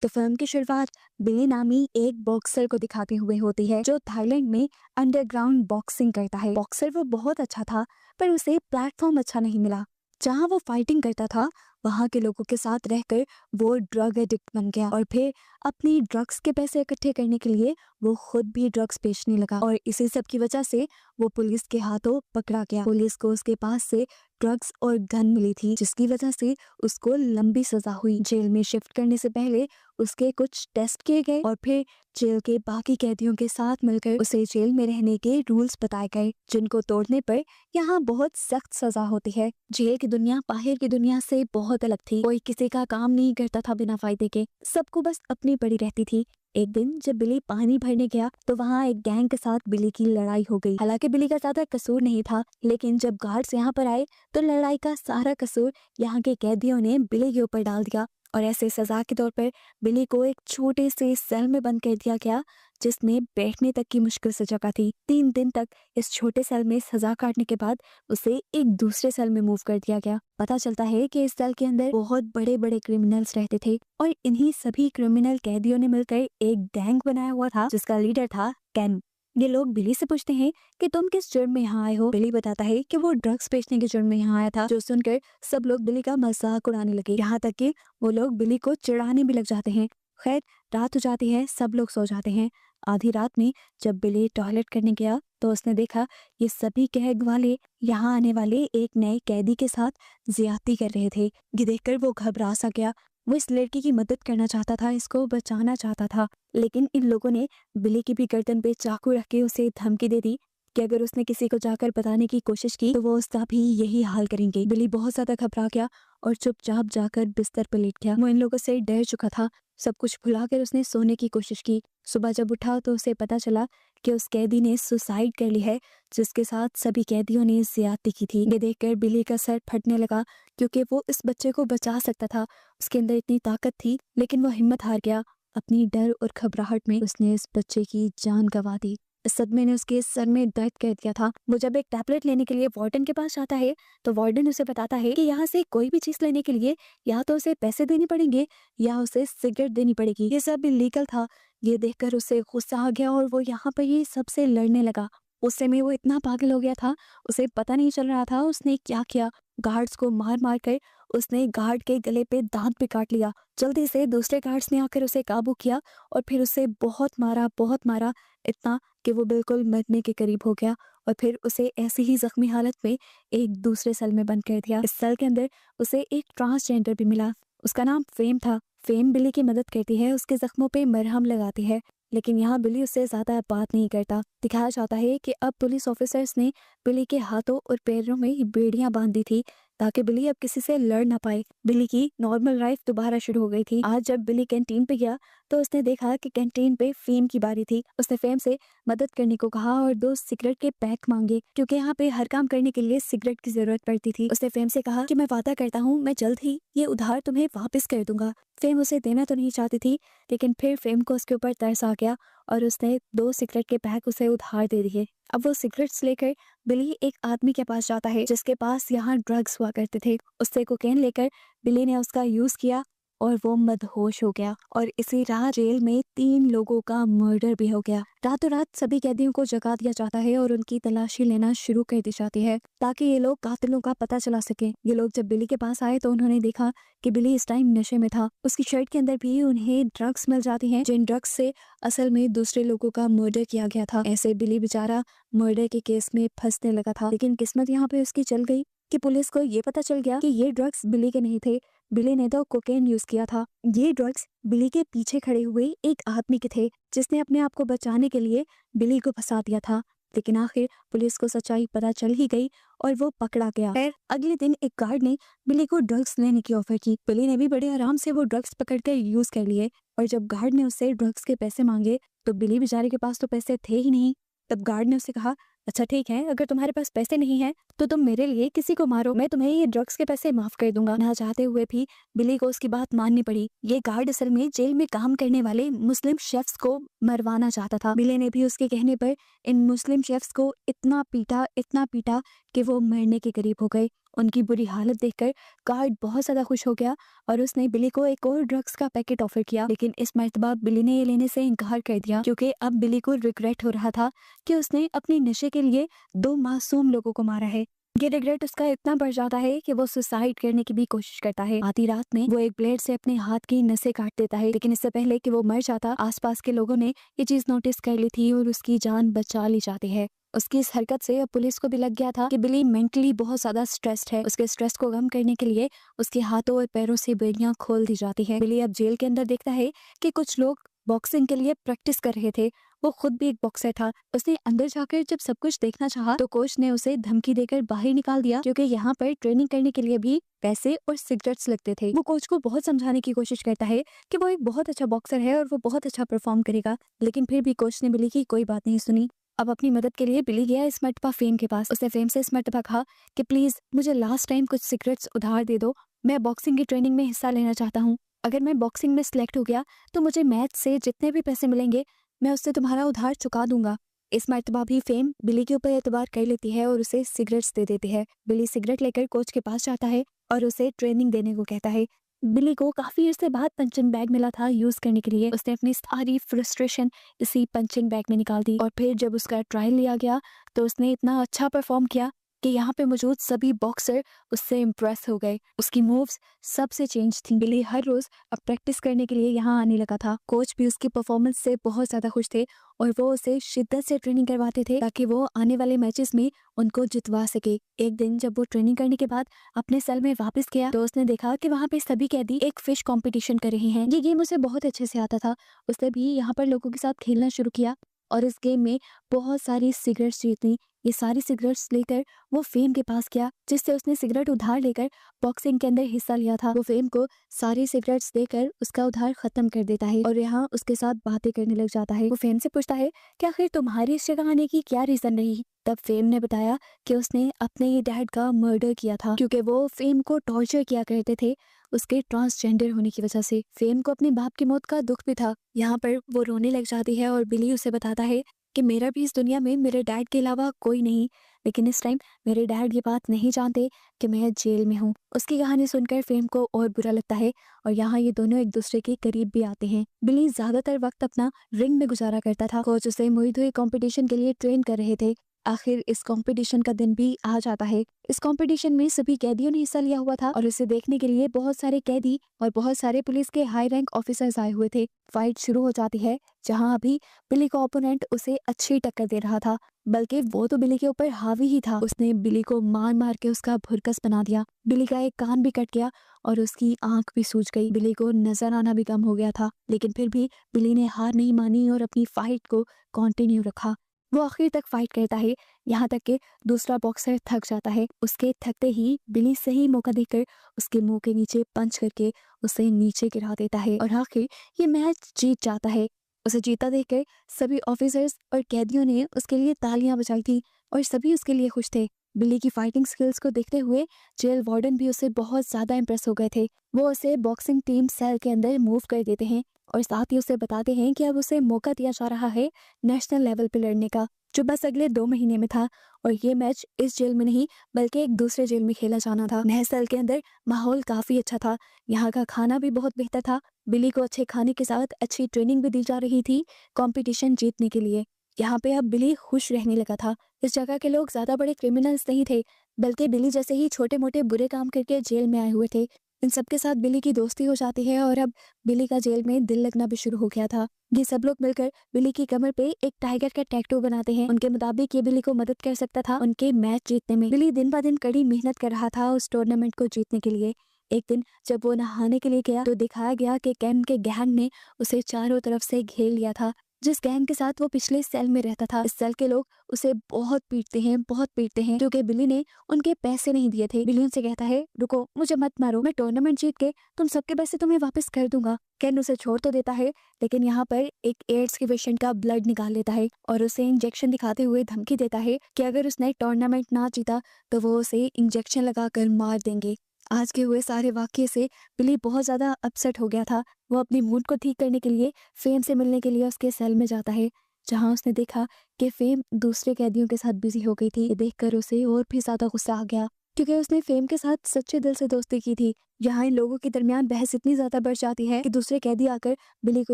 तो फिल्म की शुरुआत बिली नामी एक बॉक्सर को दिखाते हुए होती है जो थाईलैंड में अंडरग्राउंड बॉक्सिंग करता है। बॉक्सर वो बहुत अच्छा था पर उसे प्लेटफॉर्म अच्छा नहीं मिला। जहाँ वो फाइटिंग करता था वहाँ के लोगों के साथ रहकर वो ड्रग एडिक्ट बन गया और फिर अपनी ड्रग्स के पैसे इकट्ठे करने के लिए वो खुद भी ड्रग्स बेचने लगा और इसी सब की वजह से वो पुलिस के हाथों पकड़ा गया। पुलिस को उसके पास से ड्रग्स और गन मिली थी जिसकी वजह से उसको लंबी सजा हुई। जेल में शिफ्ट करने से पहले उसके कुछ टेस्ट किए गए और फिर जेल के बाकी कैदियों के साथ मिलकर उसे जेल में रहने के रूल्स बताए गए जिनको तोड़ने पर यहाँ बहुत सख्त सजा होती है। जेल की दुनिया बाहर की दुनिया से बहुत अलग थी। कोई किसी का काम नहीं करता था बिना फायदे के, सबको बस अपनी पड़ी रहती थी। एक दिन जब बिली पानी भरने गया तो वहाँ एक गैंग के साथ बिली की लड़ाई हो गई। हालांकि बिली का ज्यादा कसूर नहीं था, लेकिन जब गार्ड्स यहाँ पर आए तो लड़ाई का सारा कसूर यहाँ के कैदियों ने बिली के ऊपर डाल दिया और ऐसे सजा के तौर पर बिली को एक छोटे से सेल में बंद कर दिया गया जिसमें बैठने तक की मुश्किल से जगह थी। 3 दिन तक इस छोटे सेल में सजा काटने के बाद उसे एक दूसरे सेल में मूव कर दिया गया। पता चलता है कि इस सेल के अंदर बहुत बड़े बड़े क्रिमिनल्स रहते थे और इन्हीं सभी क्रिमिनल कैदियों ने मिलकर एक गैंग बनाया हुआ था जिसका लीडर था केन। ये लोग बिली से पूछते हैं कि तुम किस जुर्म में यहाँ आए हो। बिली बताता है कि वो ड्रग्स बेचने के जुर्म में यहाँ आया था। जो सुनकर सब लोग बिली का मजाक उड़ाने लगे, यहाँ तक कि वो लोग बिली को चिढ़ाने भी लग जाते हैं। खैर रात हो जाती है, सब लोग सो जाते हैं। आधी रात में जब बिली टॉयलेट करने गया तो उसने देखा ये सभी कैद वाले यहाँ आने वाले एक नए कैदी के साथ ज्यादती कर रहे थे। ये देखकर वो घबरा सा गया। वो इस लड़की की मदद करना चाहता था, इसको बचाना चाहता था, लेकिन इन लोगों ने बिली की भी गर्दन पे चाकू रख के उसे धमकी दे दी कि अगर उसने किसी को जाकर बताने की कोशिश की तो वो उसका भी यही हाल करेंगे। बिली बहुत ज्यादा घबरा गया और चुपचाप जाकर बिस्तर पर लेट गया। वो इन लोगों से डर चुका था। सब कुछ भुलाकर उसने सोने की कोशिश की। सुबह जब उठा तो उसे पता चला कि उस कैदी ने सुसाइड कर ली है जिसके साथ सभी कैदियों ने ज्यादती की थी। ये देखकर बिली का सर फटने लगा क्योंकि वो इस बच्चे को बचा सकता था, उसके अंदर इतनी ताकत थी, लेकिन वो हिम्मत हार गया। अपनी डर और घबराहट में उसने इस बच्चे की जान गंवा दी। इस सदमे ने उसके सर में दर्द कर दिया था। वो जब एक टैबलेट लेने के लिए वार्डन के पास जाता है तो वार्डन उसे बताता है कि यहाँ से कोई भी चीज लेने के लिए या तो उसे पैसे देने पड़ेंगे या उसे सिगरेट देनी पड़ेगी। ये सब इलीगल था। ये देखकर उसे गुस्सा आ गया और वो यहाँ पर ही सबसे लड़ने लगा। उस समय वो इतना पागल हो गया था, उसे पता नहीं चल रहा था उसने क्या किया। गार्ड्स को मार मार कर उसने गार्ड के गले पे दांत भी काट लिया। जल्दी से दूसरे गार्ड्स ने आकर उसे काबू किया और फिर उसे बहुत मारा, इतना कि वो बिल्कुल मरने के करीब हो गया और फिर उसे ऐसी ही जख्मी हालत में एक दूसरे सेल में बंद कर दिया। इस सेल के अंदर उसे एक ट्रांसजेंडर भी मिला। उसका नाम फेम था। फेम बिली की मदद करती है, उसके जख्मों पे मरहम लगाती है, लेकिन यहाँ बिली उससे ज्यादा बात नहीं करता। दिखाया जाता है कि अब पुलिस ऑफिसर्स ने बिली के हाथों और पैरों में बेड़ियां बांध दी थी ताकि बिली अब किसी से लड़ ना पाए। बिली की नॉर्मल लाइफ दोबारा शुरू हो गई थी। आज जब बिली कैंटीन पे गया तो उसने देखा कि कैंटीन पे फेम की बारी थी। उसने फेम से मदद करने को कहा और 2 सिगरेट के पैक मांगे क्योंकि यहाँ पे हर काम करने के लिए सिगरेट की जरूरत पड़ती थी। उसने फेम से कहा कि मैं वादा करता हूँ मैं जल्द ही ये उधार तुम्हें वापस कर दूंगा। फेम उसे देना तो नहीं चाहती थी, लेकिन फिर फेम को उसके ऊपर तरस आ गया और उसने 2 सिगरेट के पैक उसे उधार दे दिए। अब वो सिगरेट्स लेकर बिली एक आदमी के पास जाता है जिसके पास यहाँ ड्रग्स हुआ करते थे। उससे कोकेन लेकर बिली ने उसका यूज किया और वो मदहोश हो गया और इसी रात जेल में 3 लोगों का मर्डर भी हो गया। रातों रात सभी कैदियों को जगा दिया जाता है और उनकी तलाशी लेना शुरू कर दी जाती है ताकि ये लोग कातिलों का पता चला सके। ये लोग जब बिली के पास आए तो उन्होंने देखा कि बिली इस टाइम नशे में था। उसकी शर्ट के अंदर भी उन्हें ड्रग्स मिल जाती हैं जिन ड्रग्स से असल में दूसरे लोगों का मर्डर किया गया था। ऐसे बिली बेचारा मर्डर के केस में फंसने लगा था, लेकिन किस्मत यहाँ पे उसकी चल गई कि पुलिस को ये पता चल गया कि ये ड्रग्स बिली के नहीं थे, बिली ने तो कोकेन यूज किया था। ये ड्रग्स बिली के पीछे खड़े हुए एक आदमी के थे जिसने अपने आप को बचाने के लिए बिली को फंसा दिया था। लेकिन आखिर पुलिस को सच्चाई पता चल ही गई और वो पकड़ा गया। फिर अगले दिन एक गार्ड ने बिली को ड्रग्स लेने की ऑफर की। बिली ने भी बड़े आराम से वो ड्रग्स पकड़कर यूज कर लिए और जब गार्ड ने उससे ड्रग्स के पैसे मांगे तो बिली बेचारे के पास तो पैसे थे ही नहीं। तब गार्ड ने उससे कहा, अच्छा ठीक है, अगर तुम्हारे पास पैसे नहीं है तो तुम मेरे लिए किसी को मारो, मैं तुम्हें ये ड्रग्स के पैसे माफ कर दूंगा। ना चाहते हुए भी बिली को उसकी बात माननी पड़ी। ये गार्ड असल में जेल में काम करने वाले मुस्लिम शेफ्स को मरवाना चाहता था। बिली ने भी उसके कहने पर इन मुस्लिम शेफ्स को इतना पीटा कि वो मरने के करीब हो गए उनकी बुरी हालत देखकर गार्ड बहुत ज्यादा खुश हो गया और उसने बिली को एक और ड्रग्स का पैकेट ऑफर किया, लेकिन इस मर्तबा बिली ने ये लेने से इनकार कर दिया क्योंकि अब बिली को रिग्रेट हो रहा था कि उसने अपने नशे के लिए 2 मासूम लोगों को मारा है। ये रिग्रेट उसका इतना बढ़ जाता है कि वो सुसाइड करने की भी कोशिश करता है। आधी रात में वो एक ब्लेड से अपने हाथ की नसें काट देता है, लेकिन इससे पहले कि वो मर जाता आसपास के लोगों ने ये चीज नोटिस कर ली थी और उसकी जान बचा ली जाती है। उसकी इस हरकत से अब पुलिस को भी लग गया था कि बिली मेंटली बहुत ज्यादा स्ट्रेस्ड है। उसके स्ट्रेस को कम करने के लिए उसके हाथों और पैरों से बेड़ियां खोल दी जाती है। बिली अब जेल के अंदर देखता है कि कुछ लोग बॉक्सिंग के लिए प्रैक्टिस कर रहे थे। वो खुद भी एक बॉक्सर था। उसने अंदर जाकर जब सब कुछ देखना चाहा तो कोच ने उसे धमकी देकर बाहर निकाल दिया क्योंकि यहाँ पर ट्रेनिंग करने के लिए भी पैसे और सिगरेट्स लगते थे। वो कोच को बहुत समझाने की कोशिश करता है कि वो एक बहुत अच्छा बॉक्सर है और वो बहुत अच्छा परफॉर्म करेगा, लेकिन फिर भी कोच ने बिली की कोई बात नहीं सुनी। अब अपनी मदद के लिए बिली गया इस मर्तबा फेम के पास। उसने फेम से इस मर्तबा कहा कि प्लीज मुझे लास्ट टाइम कुछ सिगरेट्स उधार दे दो, मैं बॉक्सिंग की ट्रेनिंग में हिस्सा लेना चाहता हूँ। अगर मैं बॉक्सिंग में सिलेक्ट हो गया तो मुझे मैच से जितने भी पैसे मिलेंगे मैं उससे तुम्हारा उधार चुका दूंगा। इस मर्तबा भी फेम बिली के ऊपर एतबार कर लेती है और उसे सिगरेट्स दे देती है। बिली सिगरेट लेकर कोच के पास जाता है और उसे ट्रेनिंग देने को कहता है। बिली को काफी अर्से बाद पंचिंग बैग मिला था यूज करने के लिए। उसने अपनी सारी फ्रस्ट्रेशन इसी पंचिंग बैग में निकाल दी और फिर जब उसका ट्रायल लिया गया तो उसने इतना अच्छा परफॉर्म किया कि यहाँ पे मौजूद सभी बॉक्सर उससे इम्प्रेस हो गए। उसकी मूव्स सबसे चेंज थी। बिली हर रोज अब प्रैक्टिस करने के लिए यहाँ आने लगा था। कोच भी उसकी परफॉर्मेंस से बहुत ज्यादा खुश थे और वो उसे शिद्दत से ट्रेनिंग करवाते थे ताकि वो आने वाले मैचेस में उनको जितवा सके। एक दिन जब वो ट्रेनिंग करने के बाद अपने सेल में वापस गया तो उसने देखा कि वहाँ पे सभी कैदी एक फिश कंपटीशन कर रहे हैं। ये गेम उसे बहुत अच्छे से आता था। उसने भी यहाँ पर लोगों के साथ खेलना शुरू किया और इस गेम में बहुत सारी सिगरेट्स जीतनी। ये सारी सिगरेट्स लेकर वो फेम के पास गया जिससे उसने सिगरेट उधार लेकर बॉक्सिंग के अंदर हिस्सा लिया था। वो फेम को सारी सिगरेट्स देकर उसका उधार खत्म कर देता है और यहाँ उसके साथ बातें करने लग जाता है। वो फेम से पूछता है कि आखिर तुम्हारी इस जगह आने की क्या रीजन रही। तब फेम ने बताया कि उसने अपने ही डैड का मर्डर किया था क्योंकि वो फेम को टॉर्चर किया करते थे उसके ट्रांसजेंडर होने की वजह से। फेम को अपने बाप की मौत का दुख भी था। यहाँ पर वो रोने लग जाती है और बिली उसे बताता है कि मेरा भी इस दुनिया में मेरे डैड के अलावा कोई नहीं, लेकिन इस टाइम मेरे डैड ये बात नहीं जानते कि मैं जेल में हूँ। उसकी कहानी सुनकर फेम को और बुरा लगता है और यहाँ ये दोनों एक दूसरे के करीब भी आते हैं। बिली ज्यादातर वक्त अपना रिंग में गुजारा करता था। कोच उसे मुई थुई कंपटीशन के लिए ट्रेन कर रहे थे। आखिर इस कंपटीशन का दिन भी आ जाता है। इस कंपटीशन में सभी कैदियों ने हिस्सा लिया हुआ था और इसे देखने के लिए बहुत सारे कैदी और बहुत सारे पुलिस के हाई रैंक ऑफिसर्स आए हुए थे। फाइट शुरू हो जाती है जहां अभी बिली का ओपोनेंट उसे अच्छी टक्कर दे रहा था, बल्कि वो तो बिली के ऊपर हावी ही था। उसने बिली को मार मार के उसका भुरकस बना दिया। बिली का एक कान भी कट गया और उसकी आंख भी सूज गई। बिली को नजर आना भी कम हो गया था, लेकिन फिर भी बिली ने हार नहीं मानी और अपनी फाइट को कंटिन्यू रखा। वो आखिर तक फाइट करता है, यहाँ तक कि दूसरा बॉक्सर थक जाता है। उसके थकते ही बिली सही मौका देकर उसके मुंह के नीचे पंच करके उसे नीचे गिरा देता है और आखिर ये मैच जीत जाता है। उसे जीता देखकर सभी ऑफिसर्स और कैदियों ने उसके लिए तालियां बजाई थी और सभी उसके लिए खुश थे। बिली की फाइटिंग स्किल्स को देखते हुए जेल वार्डन भी उससे बहुत ज्यादा इम्प्रेस हो गए थे। वो उसे बॉक्सिंग टीम सेल के अंदर मूव कर देते हैं और साथ ही उसे बताते हैं कि अब उसे मौका दिया जा रहा है नेशनल लेवल पे लड़ने का, जो बस अगले 2 महीने में था। और ये मैच इस जेल में नहीं बल्कि एक दूसरे जेल में खेला जाना था। नए सेल के अंदर माहौल काफी अच्छा था। यहाँ का खाना भी बहुत बेहतर था। बिली को अच्छे खाने के साथ अच्छी ट्रेनिंग भी दी जा रही थी कंपटीशन जीतने के लिए। यहाँ पे अब बिली खुश रहने लगा था। इस जगह के लोग ज्यादा बड़े क्रिमिनल्स नहीं थे, बल्कि बिली जैसे ही छोटे मोटे बुरे काम करके जेल में आए हुए थे। इन सबके साथ बिली की दोस्ती हो जाती है और अब बिली का जेल में दिल लगना भी शुरू हो गया था। ये सब लोग मिलकर बिली की कमर पे एक टाइगर का टैटू बनाते हैं। उनके मुताबिक ये बिली को मदद कर सकता था उनके मैच जीतने में। बिली दिन ब दिन कड़ी मेहनत कर रहा था उस टूर्नामेंट को जीतने के लिए। एक दिन जब वो नहाने के लिए गया तो दिखाया गया कि कैम के गैंग ने उसे चारों तरफ से घेर लिया था, जिस गैंग के साथ वो पिछले सेल में रहता था। इस सेल के लोग उसे बहुत पीटते हैं क्योंकि बिली ने उनके पैसे नहीं दिए थे। बिली उनसे कहता है, रुको, मुझे मत मारो, मैं टूर्नामेंट जीत के तुम सबके पैसे तुम्हें वापस कर दूंगा। कैन उसे छोड़ तो देता है, लेकिन यहाँ पर एक एड्स के पेशेंट का ब्लड निकाल लेता है और उसे इंजेक्शन दिखाते हुए धमकी देता है कि अगर उसने टूर्नामेंट ना जीता तो वो उसे इंजेक्शन लगाकर मार देंगे। आज के हुए सारे वाक्य से बिली बहुत ज्यादा अपसेट हो गया था। वो अपनी मूड को ठीक करने के लिए फेम से मिलने के लिए उसके सेल में जाता है, जहां उसने देखा कि फेम दूसरे कैदियों के साथ बिजी हो गई थी। ये देखकर उसे और भी ज्यादा गुस्सा आ गया। क्योंकि उसने फेम के साथ सच्चे दिल से दोस्ती की थी। यहाँ इन लोगों के दरमियान बहस इतनी ज्यादा बढ़ जाती है कि दूसरे कैदी आकर बिली को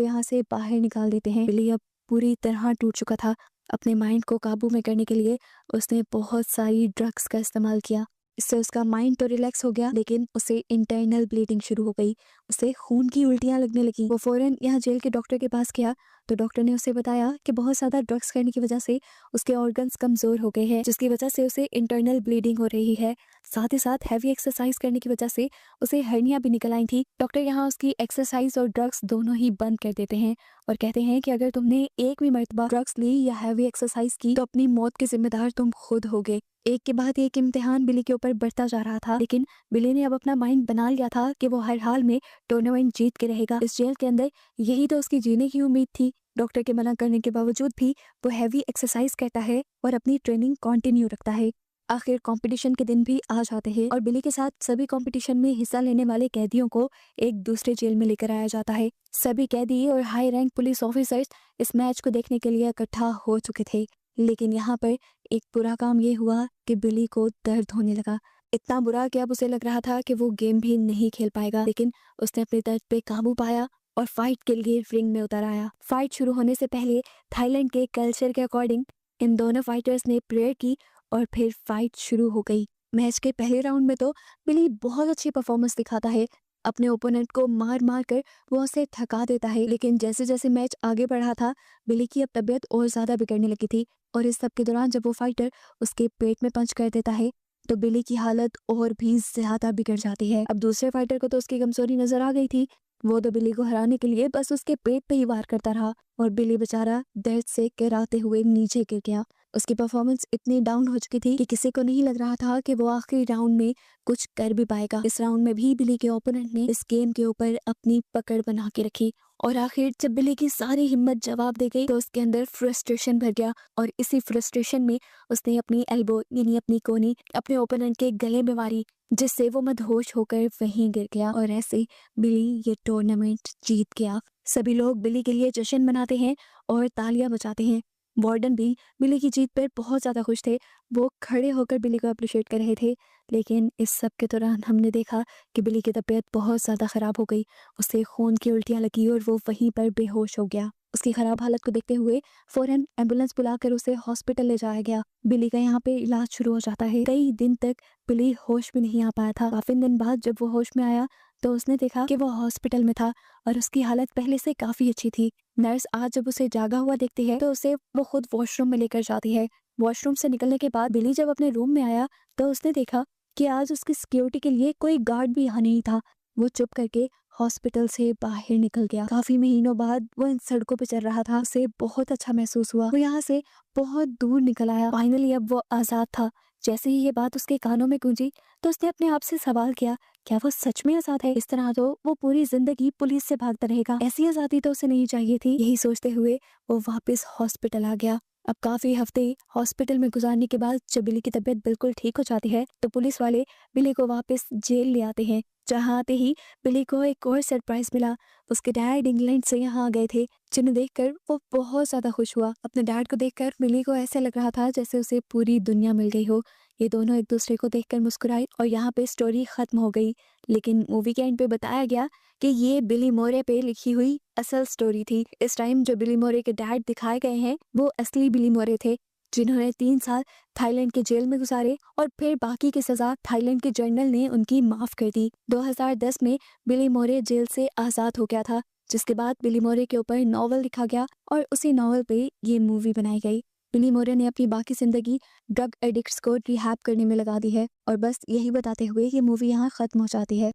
यहाँ से बाहर निकाल देते हैं। बिली अब पूरी तरह टूट चुका था। अपने माइंड को काबू में करने के लिए उसने बहुत सारी ड्रग्स का इस्तेमाल किया। इससे उसका माइंड तो रिलैक्स हो गया, लेकिन उसे इंटरनल ब्लीडिंग शुरू हो गई। उसे खून की उल्टियां लगने लगी। वो फौरन यहाँ जेल के डॉक्टर के पास गया तो डॉक्टर ने उसे बताया कि बहुत ज़्यादा ड्रग्स करने की वजह से उसके ऑर्गन्स कमज़ोर हो गए हैं, जिसकी वजह से उसे इंटरनल ब्लीडिंग हो रही है। साथ ही साथ हैवी एक्सरसाइज करने की वजह से उसे हर्निया भी निकल आई थी। डॉक्टर यहाँ उसकी एक्सरसाइज और ड्रग्स दोनों ही बंद कर देते हैं और कहते हैं कि अगर तुमने एक भी मर्तबा ड्रग्स ली या हैवी एक्सरसाइज की तो अपनी मौत के जिम्मेदार तुम खुद होगे। एक के बाद एक इम्तिहान बिली के ऊपर बढ़ता जा रहा था, लेकिन बिली ने अब अपना माइंड बना लिया था कि वो हर हाल में टूर्नामेंट जीत के रहेगा। इस जेल के अंदर यही तो उसकी जीने की उम्मीद थी। डॉक्टर के मना करने के बावजूद भी वो हैवी एक्सरसाइज करता है और अपनी ट्रेनिंग कंटिन्यू रखता है। आखिर कंपटीशन के दिन भी आ जाते हैं और बिली के साथ सभी कंपटीशन में हिस्सा लेने वाले कैदियों को एक दूसरे जेल में लेकर आया जाता है। सभी कैदी और हाई रैंक पुलिस ऑफिसर्स इस मैच को देखने के लिए इकट्ठा हो चुके थे, लेकिन यहाँ पर एक बुरा काम ये हुआ कि बिली को दर्द होने लगा। इतना बुरा कि अब उसे लग रहा था कि वो गेम भी नहीं खेल पाएगा, लेकिन उसने अपने दर्द पे काबू पाया और फाइट के लिए रिंग में उतर आया। फाइट शुरू होने से पहले थाईलैंड के कल्चर के अकॉर्डिंग इन दोनों फाइटर्स ने प्रेयर की और फिर फाइट शुरू हो गई। मैच के पहले राउंड में तो बिली बहुत अच्छी परफॉर्मेंस दिखाता है। अपने ओपोनेंट को मार मार कर वो उसे थका देता है, लेकिन जैसे जैसे मैच आगे बढ़ा था बिली की अब तबीयत और ज्यादा बिगड़ने लगी थी। और इस सब के दौरान जब वो फाइटर उसके पेट में पंच कर देता है तो बिली की हालत और भी ज्यादा बिगड़ जाती है। अब दूसरे फाइटर को तो उसकी कमजोरी नजर आ गई थी। वो तो बिली को हराने के लिए बस उसके पेट पे ही वार करता रहा और बिली बेचारा दर्द से कराते हुए नीचे गिर गया। उसकी परफॉर्मेंस इतनी डाउन हो चुकी थी कि किसी को नहीं लग रहा था कि वो आखिरी राउंड में कुछ कर भी पाएगा। इस राउंड में भी बिली के ओपोनेंट ने इस गेम के ऊपर अपनी पकड़ बना के रखी और आखिर जब बिली की सारी हिम्मत जवाब दे गई तो उसके अंदर फ्रस्ट्रेशन भर गया और इसी फ्रस्ट्रेशन में उसने अपनी एल्बो यानी अपनी कोनी अपने ओपोनेंट के गले में मारी, जिससे वो मदहोश होकर वहीं गिर गया और ऐसे बिली ये टूर्नामेंट जीत गया। सभी लोग बिली के लिए जश्न मनाते हैं और तालियां बजाते हैं। वार्डन भी बिली की जीत पर बहुत ज़्यादा खुश थे। वो खड़े होकर बिली को अप्रिशिएट कर रहे थे, लेकिन इस सब के दौरान हमने देखा कि बिली की तबीयत बहुत ज़्यादा ख़राब हो गई। उसे खून की उल्टियाँ लगी और वो वहीं पर बेहोश हो गया। उसकी ख़राब हालत को देखते हुए फ़ौरन एम्बुलेंस बुलाकर उसे हॉस्पिटल ले जाया गया। बिली का यहाँ पे इलाज शुरू हो जाता है। कई दिन तक बिली होश में नहीं आ पाया था। काफ़ी दिन बाद जब वो होश में आया तो उसने देखा कि वो हॉस्पिटल में था और उसकी हालत पहले से काफ़ी अच्छी थी। नर्स आज जब उसे जागा हुआ देखती है तो उसे वो खुद वॉशरूम में लेकर जाती है। वॉशरूम से निकलने के बाद बिली जब अपने रूम में आया तो उसने देखा कि आज उसकी सिक्योरिटी के लिए कोई गार्ड भी यहाँ नहीं था। वो चुप करके हॉस्पिटल से बाहर निकल गया। काफी महीनों बाद वो इन सड़कों पे चल रहा था। उसे बहुत अच्छा महसूस हुआ। वो यहाँ से बहुत दूर निकल आया। फाइनली अब वो आजाद था। जैसे ही ये बात उसके कानों में गूंजी तो उसने अपने आप से सवाल किया, क्या वो सच में आजाद है? इस तरह तो वो पूरी जिंदगी पुलिस से भागता रहेगा। ऐसी आजादी तो उसे नहीं चाहिए थी। यही सोचते हुए वो वापस हॉस्पिटल आ गया। अब काफी हफ्ते हॉस्पिटल में गुजारने के बाद जब बिली की तबीयत बिल्कुल ठीक हो जाती है तो पुलिस वाले बिली को वापस जेल ले आते हैं। जहाँ आते ही बिली को एक और सरप्राइज मिला। उसके डैड इंग्लैंड से यहाँ आ गए थे, जिन्हें देखकर वो बहुत ज्यादा खुश हुआ। अपने डैड को देखकर बिली को ऐसे लग रहा था जैसे उसे पूरी दुनिया मिल गई हो। ये दोनों एक दूसरे को देखकर मुस्कुराए और यहाँ पे स्टोरी खत्म हो गई। लेकिन मूवी के एंड पे बताया गया कि ये बिली मोरे पे लिखी हुई असल स्टोरी थी। इस टाइम जो बिली मोरे के डैड दिखाए गए हैं वो असली बिली मोरे थे, जिन्होंने 3 साल थाईलैंड के जेल में गुजारे और फिर बाकी की सजा थाईलैंड के जनरल ने उनकी माफ कर दी। 2010 में बिली मोरे जेल से आजाद हो गया था, जिसके बाद बिली मोरे के ऊपर नॉवल लिखा गया और उसी नॉवल पे ये मूवी बनाई गई। बिली मोरे ने अपनी बाकी जिंदगी ड्रग एडिक्ट्स को रिहैब करने में लगा दी है और बस यही बताते हुए ये मूवी यहाँ खत्म हो जाती है।